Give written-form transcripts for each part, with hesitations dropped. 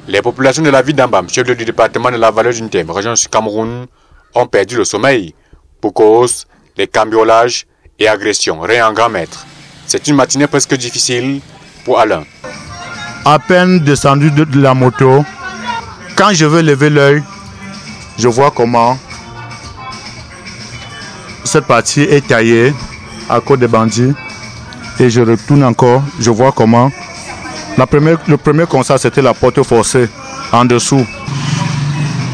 Les populations de la ville d'Ambam, chef-lieu du département de la Vallée du Ntem, région du Cameroun, ont perdu le sommeil pour cause des cambriolages et agressions, rien en grand maître. C'est une matinée presque difficile pour Alain. À peine descendu de la moto, quand je veux lever l'œil, je vois comment cette partie est taillée à cause des bandits. Et je retourne encore, je vois comment le premier constat c'était la porte forcée en dessous.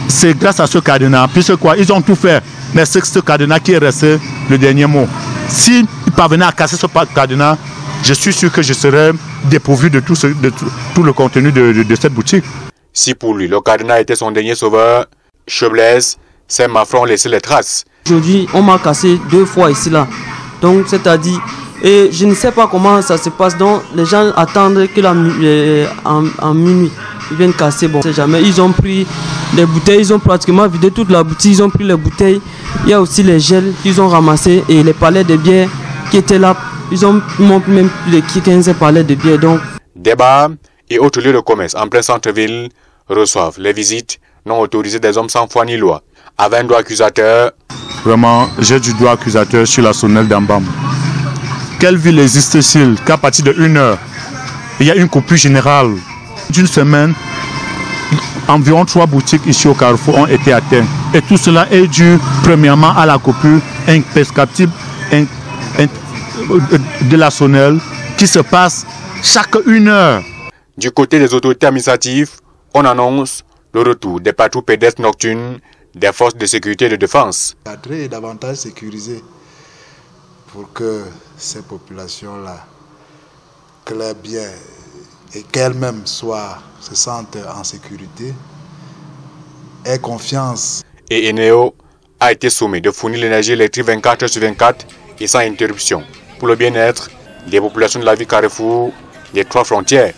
C'est grâce à ce cadenas, puisque quoi, ils ont tout fait, mais c'est ce cadenas qui est resté le dernier mot. S'ils parvenaient à casser ce cadenas, je suis sûr que je serais dépourvu de tout le contenu de cette boutique. Si pour lui, le cadenas était son dernier sauveur, Cheblaise, ses malfrats ont laissé les traces. Aujourd'hui, on m'a cassé 2 fois ici là. Donc, c'est-à-dire, et je ne sais pas comment ça se passe. Donc, les gens attendent que en minuit, ils viennent casser. Bon, c'est jamais. Ils ont pris les bouteilles, ils ont pratiquement vidé toute la boutique. Ils ont pris les bouteilles. Il y a aussi les gels qu'ils ont ramassés et les palets de bière qui étaient là. Ils ont même les 15 palets de bière. Donc, des bars et autres lieux de commerce en plein centre-ville reçoivent les visites non autorisées des hommes sans foi ni loi. Avec un doigt accusateur. Vraiment, j'ai du doigt accusateur sur la sonnelle d'Ambam. Quelle ville existe-t-il qu'à partir de 1 heure, il y a une coupure générale? D'une semaine, environ 3 boutiques ici au Carrefour ont été atteintes. Et tout cela est dû premièrement à la coupure imperceptible de la sonnelle qui se passe chaque 1 heure. Du côté des autorités administratives, on annonce le retour des patrouilles pédestres nocturnes des forces de sécurité et de défense. L'entrée est davantage sécurisée pour que ces populations-là clairent bien et qu'elles-mêmes se sentent en sécurité, aient confiance. Et Eneo a été sommé de fournir l'énergie électrique 24 heures sur 24 et sans interruption pour le bien-être des populations de la ville Carrefour des 3 frontières.